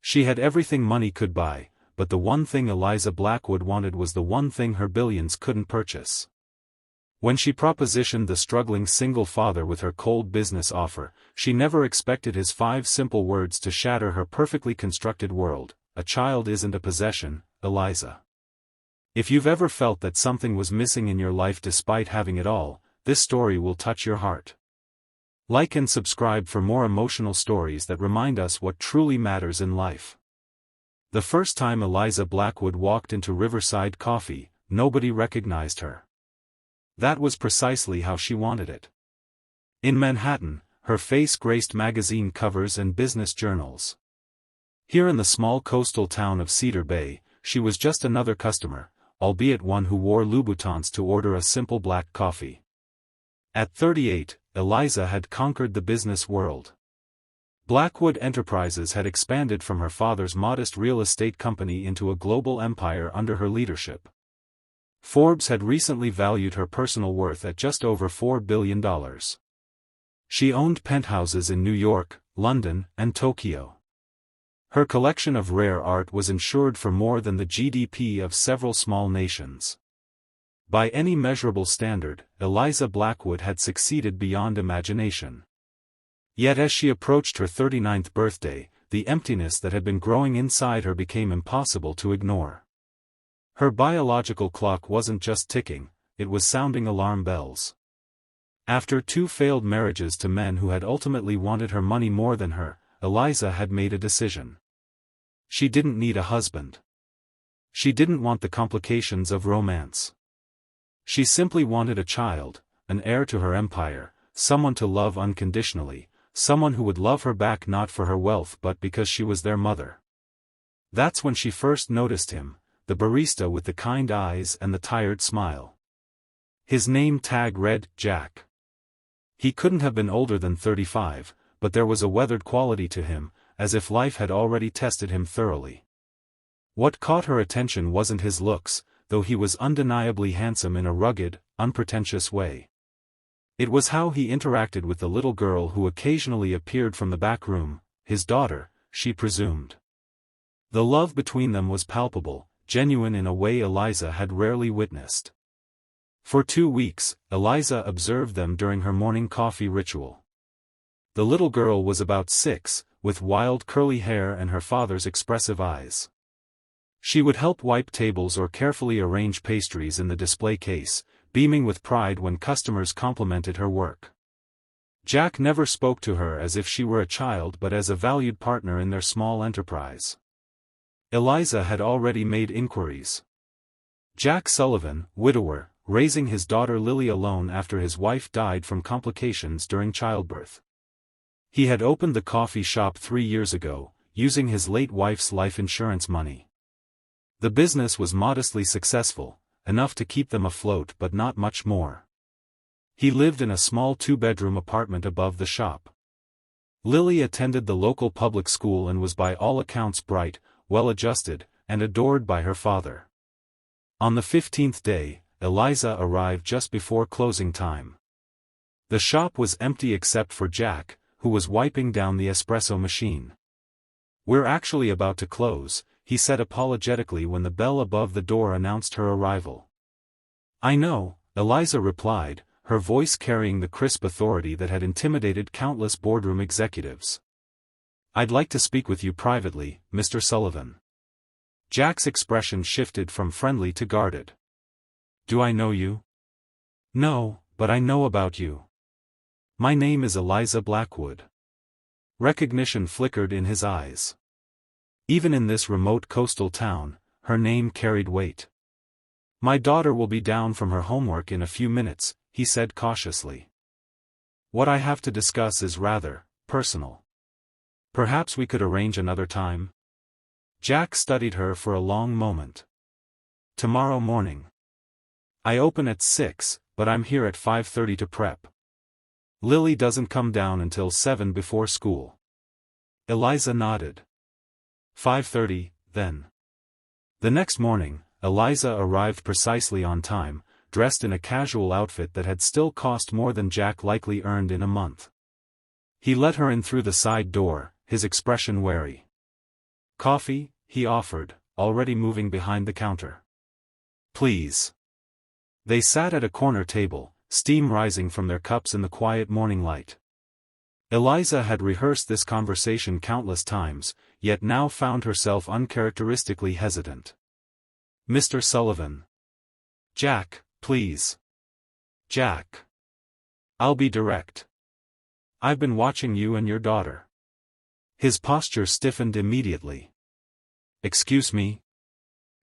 She had everything money could buy, but the one thing Eliza Blackwood wanted was the one thing her billions couldn't purchase. When she propositioned the struggling single father with her cold business offer, she never expected his 5 simple words to shatter her perfectly constructed world. A child isn't a possession, Eliza. If you've ever felt that something was missing in your life despite having it all, this story will touch your heart. Like and subscribe for more emotional stories that remind us what truly matters in life. The first time Eliza Blackwood walked into Riverside Coffee, nobody recognized her. That was precisely how she wanted it. In Manhattan, her face graced magazine covers and business journals. Here in the small coastal town of Cedar Bay, she was just another customer, albeit one who wore Louboutins to order a simple black coffee. At 38, Eliza had conquered the business world. Blackwood Enterprises had expanded from her father's modest real estate company into a global empire under her leadership. Forbes had recently valued her personal worth at just over $4 billion. She owned penthouses in New York, London, and Tokyo. Her collection of rare art was insured for more than the GDP of several small nations. By any measurable standard, Eliza Blackwood had succeeded beyond imagination. Yet as she approached her 39th birthday, the emptiness that had been growing inside her became impossible to ignore. Her biological clock wasn't just ticking, it was sounding alarm bells. After 2 failed marriages to men who had ultimately wanted her money more than her, Eliza had made a decision. She didn't need a husband. She didn't want the complications of romance. She simply wanted a child, an heir to her empire, someone to love unconditionally, someone who would love her back not for her wealth but because she was their mother. That's when she first noticed him, the barista with the kind eyes and the tired smile. His name tag read, Jack. He couldn't have been older than 35, but there was a weathered quality to him, as if life had already tested him thoroughly. What caught her attention wasn't his looks, though he was undeniably handsome in a rugged, unpretentious way. It was how he interacted with the little girl who occasionally appeared from the back room, his daughter, she presumed. The love between them was palpable, genuine in a way Eliza had rarely witnessed. For 2 weeks, Eliza observed them during her morning coffee ritual. The little girl was about 6, with wild curly hair and her father's expressive eyes. She would help wipe tables or carefully arrange pastries in the display case, beaming with pride when customers complimented her work. Jack never spoke to her as if she were a child but as a valued partner in their small enterprise. Eliza had already made inquiries. Jack Sullivan, widower, raising his daughter Lily alone after his wife died from complications during childbirth. He had opened the coffee shop 3 years ago, using his late wife's life insurance money. The business was modestly successful, enough to keep them afloat but not much more. He lived in a small 2-bedroom apartment above the shop. Lily attended the local public school and was by all accounts bright, well-adjusted, and adored by her father. On the 15th day, Eliza arrived just before closing time. The shop was empty except for Jack, who was wiping down the espresso machine. "We're actually about to close," he said apologetically when the bell above the door announced her arrival. "I know," Eliza replied, her voice carrying the crisp authority that had intimidated countless boardroom executives. "I'd like to speak with you privately, Mr. Sullivan." Jack's expression shifted from friendly to guarded. "Do I know you?" "No, but I know about you. My name is Eliza Blackwood." Recognition flickered in his eyes. Even in this remote coastal town, her name carried weight. "My daughter will be down from her homework in a few minutes," he said cautiously. "What I have to discuss is rather personal. Perhaps we could arrange another time?" Jack studied her for a long moment. "Tomorrow morning. I open at 6, but I'm here at 5:30 to prep. Lily doesn't come down until 7 before school." Eliza nodded. 5:30, then. The next morning, Eliza arrived precisely on time, dressed in a casual outfit that had still cost more than Jack likely earned in a month. He let her in through the side door, his expression wary. Coffee, he offered, already moving behind the counter. Please. They sat at a corner table, steam rising from their cups in the quiet morning light. Eliza had rehearsed this conversation countless times, yet now found herself uncharacteristically hesitant. Mr. Sullivan. Jack, please. Jack. I'll be direct. I've been watching you and your daughter. His posture stiffened immediately. Excuse me?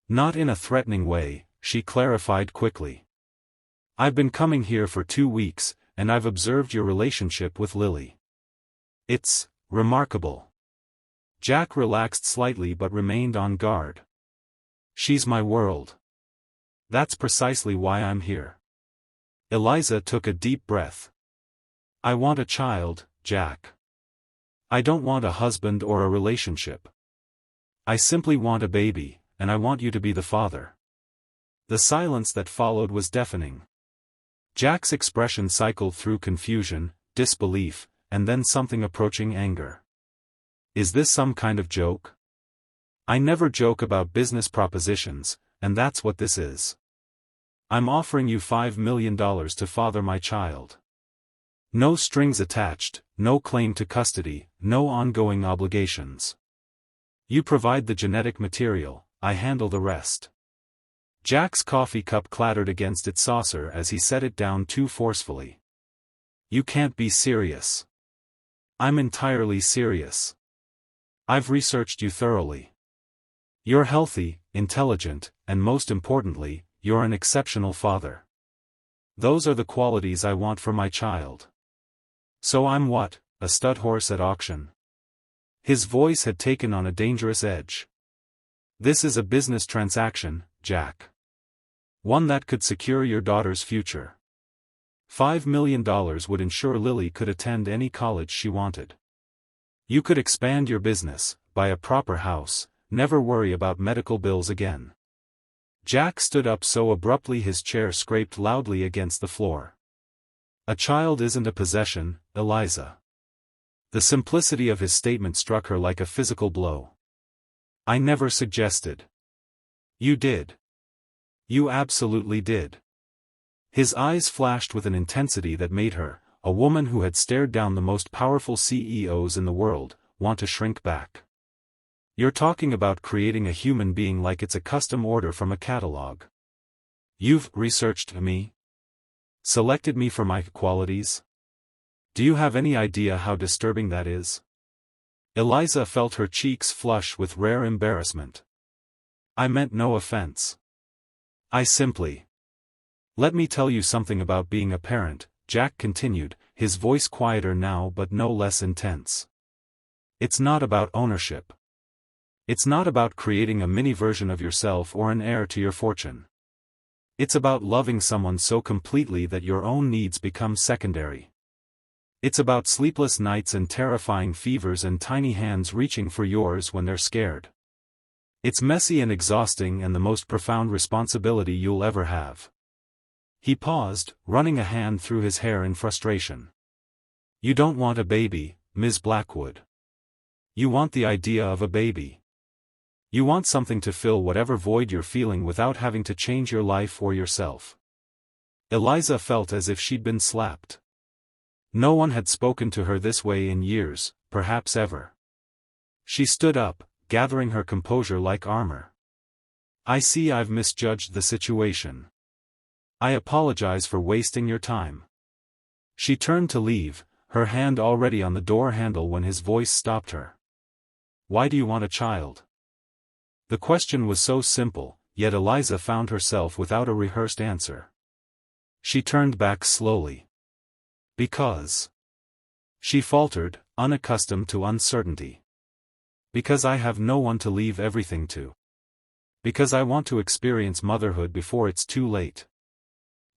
Not in a threatening way, she clarified quickly. I've been coming here for 2 weeks, and I've observed your relationship with Lily. It's remarkable. Jack relaxed slightly but remained on guard. She's my world. That's precisely why I'm here. Eliza took a deep breath. I want a child, Jack. I don't want a husband or a relationship. I simply want a baby, and I want you to be the father. The silence that followed was deafening. Jack's expression cycled through confusion, disbelief, and then something approaching anger. Is this some kind of joke? I never joke about business propositions, and that's what this is. I'm offering you $5 million to father my child. No strings attached, no claim to custody, no ongoing obligations. You provide the genetic material, I handle the rest. Jack's coffee cup clattered against its saucer as he set it down too forcefully. You can't be serious. I'm entirely serious. I've researched you thoroughly. You're healthy, intelligent, and most importantly, you're an exceptional father. Those are the qualities I want for my child. So I'm what, a stud horse at auction? His voice had taken on a dangerous edge. This is a business transaction, Jack. One that could secure your daughter's future. $5 million would ensure Lily could attend any college she wanted. You could expand your business, buy a proper house, never worry about medical bills again. Jack stood up so abruptly his chair scraped loudly against the floor. A child isn't a possession, Eliza. The simplicity of his statement struck her like a physical blow. I never suggested. You did. You absolutely did. His eyes flashed with an intensity that made her, a woman who had stared down the most powerful CEOs in the world, want to shrink back. You're talking about creating a human being like it's a custom order from a catalog. You've researched me? Selected me for my qualities? Do you have any idea how disturbing that is? Eliza felt her cheeks flush with rare embarrassment. I meant no offense. I simply. Let me tell you something about being a parent, Jack continued, his voice quieter now but no less intense. It's not about ownership. It's not about creating a mini version of yourself or an heir to your fortune. It's about loving someone so completely that your own needs become secondary. It's about sleepless nights and terrifying fevers and tiny hands reaching for yours when they're scared. It's messy and exhausting and the most profound responsibility you'll ever have. He paused, running a hand through his hair in frustration. You don't want a baby, Ms. Blackwood. You want the idea of a baby. You want something to fill whatever void you're feeling without having to change your life or yourself. Eliza felt as if she'd been slapped. No one had spoken to her this way in years, perhaps ever. She stood up, gathering her composure like armor. I see I've misjudged the situation. I apologize for wasting your time. She turned to leave, her hand already on the door handle when his voice stopped her. Why do you want a child? The question was so simple, yet Eliza found herself without a rehearsed answer. She turned back slowly. Because. She faltered, unaccustomed to uncertainty. Because I have no one to leave everything to. Because I want to experience motherhood before it's too late.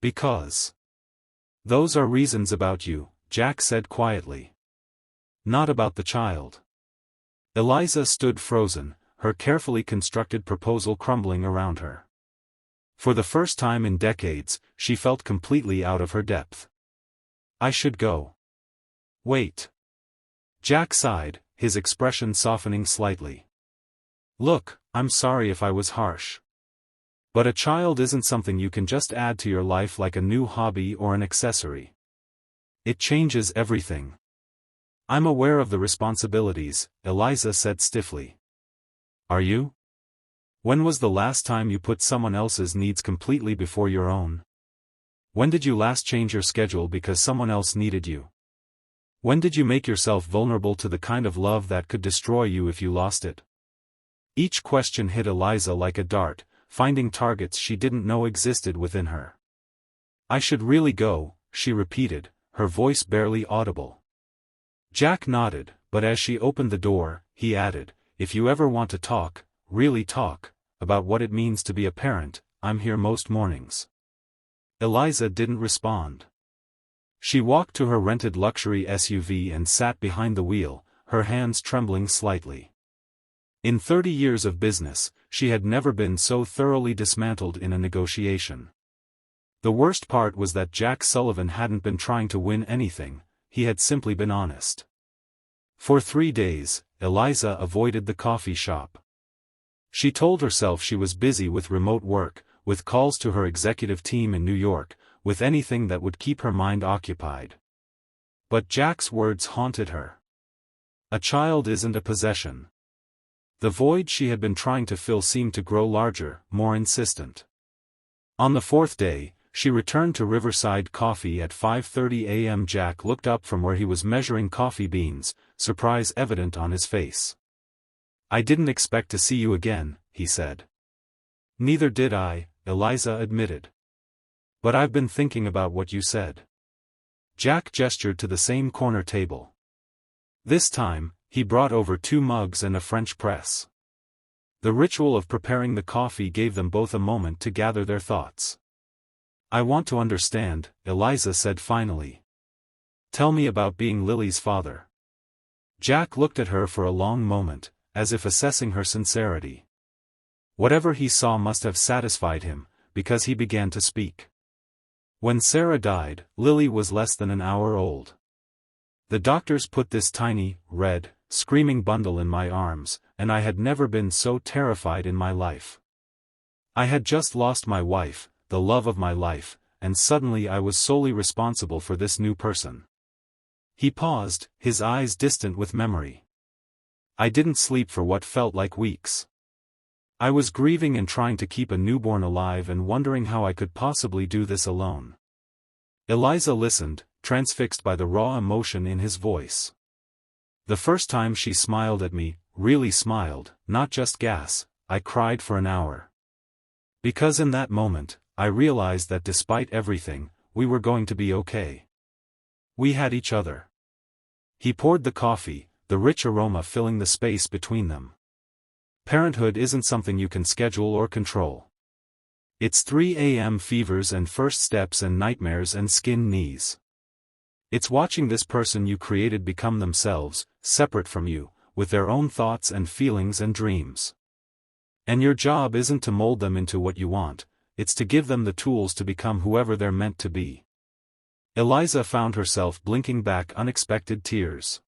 Because. Those are reasons about you, Jack said quietly. Not about the child. Eliza stood frozen, her carefully constructed proposal crumbling around her. For the first time in decades, she felt completely out of her depth. I should go. Wait. Jack sighed, his expression softening slightly. Look, I'm sorry if I was harsh. But a child isn't something you can just add to your life like a new hobby or an accessory. It changes everything. I'm aware of the responsibilities, Eliza said stiffly. Are you? When was the last time you put someone else's needs completely before your own? When did you last change your schedule because someone else needed you? When did you make yourself vulnerable to the kind of love that could destroy you if you lost it? Each question hit Eliza like a dart, finding targets she didn't know existed within her. I should really go, she repeated, her voice barely audible. Jack nodded, but as she opened the door, he added, if you ever want to talk, really talk, about what it means to be a parent, I'm here most mornings. Eliza didn't respond. She walked to her rented luxury SUV and sat behind the wheel, her hands trembling slightly. In 30 years of business, she had never been so thoroughly dismantled in a negotiation. The worst part was that Jack Sullivan hadn't been trying to win anything, he had simply been honest. For 3 days, Eliza avoided the coffee shop. She told herself she was busy with remote work, with calls to her executive team in New York, with anything that would keep her mind occupied. But Jack's words haunted her. A child isn't a possession. The void she had been trying to fill seemed to grow larger, more insistent. On the 4th day, she returned to Riverside Coffee at 5:30 a.m. Jack looked up from where he was measuring coffee beans, surprise evident on his face. I didn't expect to see you again, he said. Neither did I, Eliza admitted. But I've been thinking about what you said. Jack gestured to the same corner table. This time, he brought over 2 mugs and a French press. The ritual of preparing the coffee gave them both a moment to gather their thoughts. I want to understand, Eliza said finally. Tell me about being Lily's father. Jack looked at her for a long moment, as if assessing her sincerity. Whatever he saw must have satisfied him, because he began to speak. When Sarah died, Lily was less than an hour old. The doctors put this tiny, red, screaming bundle in my arms, and I had never been so terrified in my life. I had just lost my wife, the love of my life, and suddenly I was solely responsible for this new person. He paused, his eyes distant with memory. I didn't sleep for what felt like weeks. I was grieving and trying to keep a newborn alive and wondering how I could possibly do this alone. Eliza listened, transfixed by the raw emotion in his voice. The first time she smiled at me, really smiled, not just gas, I cried for an hour. Because in that moment, I realized that despite everything, we were going to be okay. We had each other. He poured the coffee, the rich aroma filling the space between them. Parenthood isn't something you can schedule or control. It's 3 a.m. fevers and first steps and nightmares and skinned knees. It's watching this person you created become themselves, separate from you, with their own thoughts and feelings and dreams. And your job isn't to mold them into what you want, it's to give them the tools to become whoever they're meant to be. Eliza found herself blinking back unexpected tears.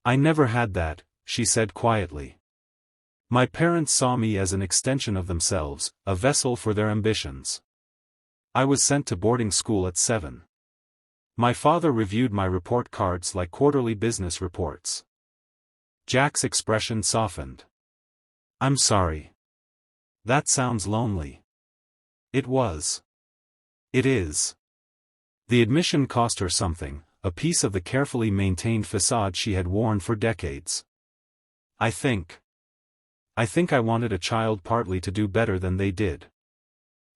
I never had that, she said quietly. My parents saw me as an extension of themselves, a vessel for their ambitions. I was sent to boarding school at 7. My father reviewed my report cards like quarterly business reports. Jack's expression softened. I'm sorry. That sounds lonely. It was. It is. The admission cost her something, a piece of the carefully maintained facade she had worn for decades. I think I wanted a child partly to do better than they did.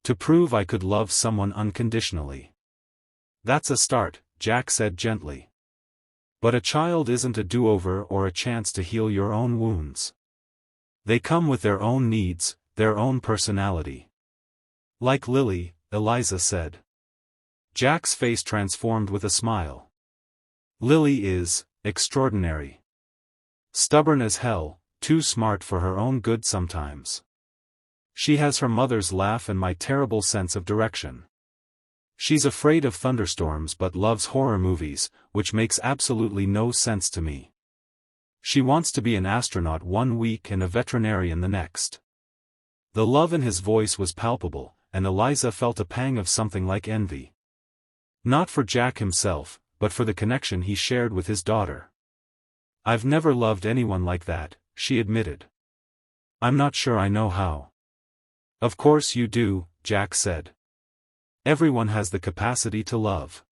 To prove I could love someone unconditionally. That's a start, Jack said gently. But a child isn't a do-over or a chance to heal your own wounds. They come with their own needs, their own personality. Like Lily, Eliza said. Jack's face transformed with a smile. Lily is extraordinary. Stubborn as hell, too smart for her own good sometimes. She has her mother's laugh and my terrible sense of direction. She's afraid of thunderstorms but loves horror movies, which makes absolutely no sense to me. She wants to be an astronaut one week and a veterinarian the next." The love in his voice was palpable, and Eliza felt a pang of something like envy. Not for Jack himself, but for the connection he shared with his daughter. "I've never loved anyone like that," she admitted. "I'm not sure I know how." "Of course you do," Jack said. "Everyone has the capacity to love.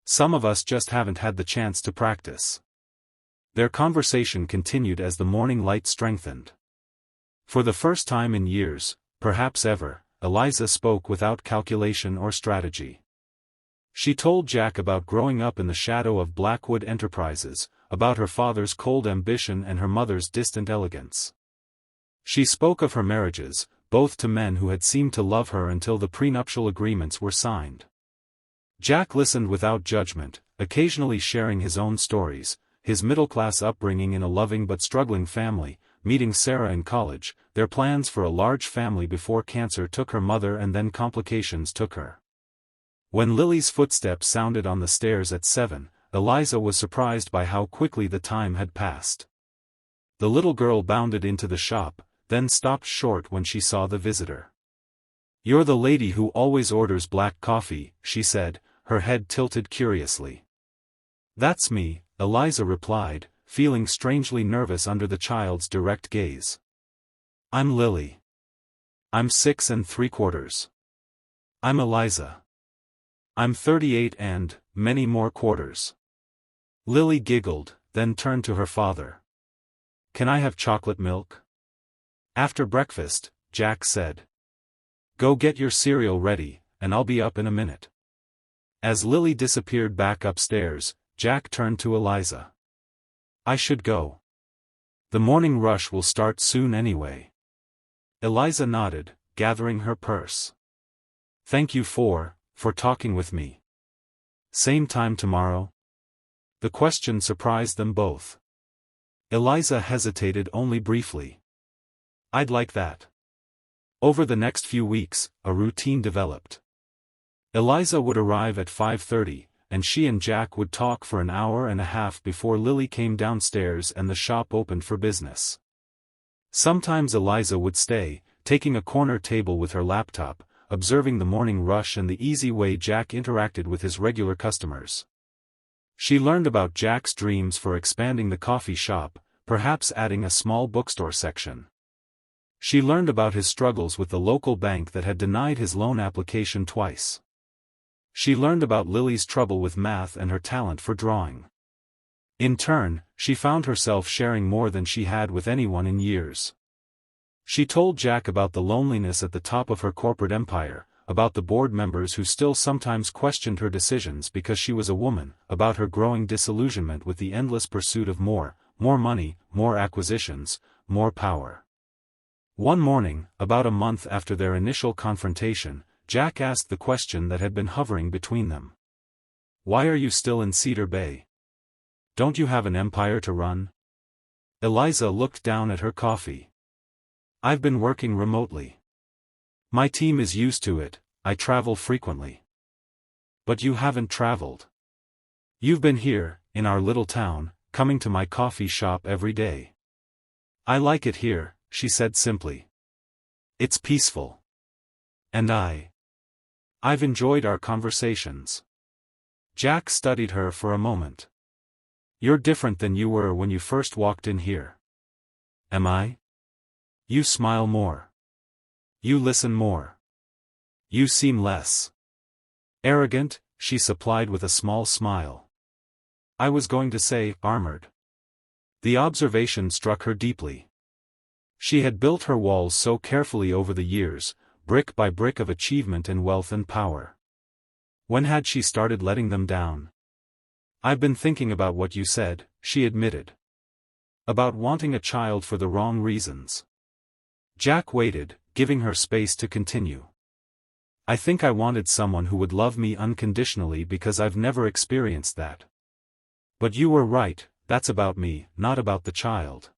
Some of us just haven't had the chance to practice." Their conversation continued as the morning light strengthened. For the first time in years, perhaps ever, Eliza spoke without calculation or strategy. She told Jack about growing up in the shadow of Blackwood Enterprises, about her father's cold ambition and her mother's distant elegance. She spoke of her marriages, both to men who had seemed to love her until the prenuptial agreements were signed. Jack listened without judgment, occasionally sharing his own stories, his middle-class upbringing in a loving but struggling family, meeting Sarah in college, their plans for a large family before cancer took her mother and then complications took her. When Lily's footsteps sounded on the stairs at 7, Eliza was surprised by how quickly the time had passed. The little girl bounded into the shop, then stopped short when she saw the visitor. "You're the lady who always orders black coffee," she said, her head tilted curiously. "That's me," Eliza replied, feeling strangely nervous under the child's direct gaze. "I'm Lily. I'm 6 3/4. I'm Eliza. I'm 38 and, many more quarters." Lily giggled, then turned to her father. "Can I have chocolate milk?" "After breakfast," Jack said. "Go get your cereal ready, and I'll be up in a minute." As Lily disappeared back upstairs, Jack turned to Eliza. "I should go. The morning rush will start soon anyway." Eliza nodded, gathering her purse. "Thank you for talking with me. Same time tomorrow?" The question surprised them both. Eliza hesitated only briefly. "I'd like that." Over the next few weeks, a routine developed. Eliza would arrive at 5:30, and she and Jack would talk for an hour and a half before Lily came downstairs and the shop opened for business. Sometimes Eliza would stay, taking a corner table with her laptop, observing the morning rush and the easy way Jack interacted with his regular customers. She learned about Jack's dreams for expanding the coffee shop, perhaps adding a small bookstore section. She learned about his struggles with the local bank that had denied his loan application twice. She learned about Lily's trouble with math and her talent for drawing. In turn, she found herself sharing more than she had with anyone in years. She told Jack about the loneliness at the top of her corporate empire, about the board members who still sometimes questioned her decisions because she was a woman, about her growing disillusionment with the endless pursuit of more money, more acquisitions, more power. One morning, about a month after their initial confrontation, Jack asked the question that had been hovering between them. "Why are you still in Cedar Bay? Don't you have an empire to run?" Eliza looked down at her coffee. "I've been working remotely. My team is used to it, I travel frequently." "But you haven't traveled. You've been here, in our little town, coming to my coffee shop every day." "I like it here," she said simply. "It's peaceful. And I've enjoyed our conversations." Jack studied her for a moment. "You're different than you were when you first walked in here." "Am I?" "You smile more. You listen more. You seem less arrogant," she supplied with a small smile. "I was going to say, armored." The observation struck her deeply. She had built her walls so carefully over the years, brick by brick of achievement and wealth and power. When had she started letting them down? "I've been thinking about what you said," she admitted. "About wanting a child for the wrong reasons." Jack waited, giving her space to continue. "I think I wanted someone who would love me unconditionally because I've never experienced that. But you were right, that's about me, not about the child."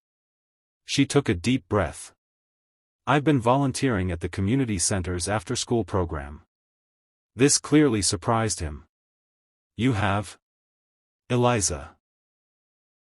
She took a deep breath. "I've been volunteering at the community center's after-school program." This clearly surprised him. "You have?" "Eliza.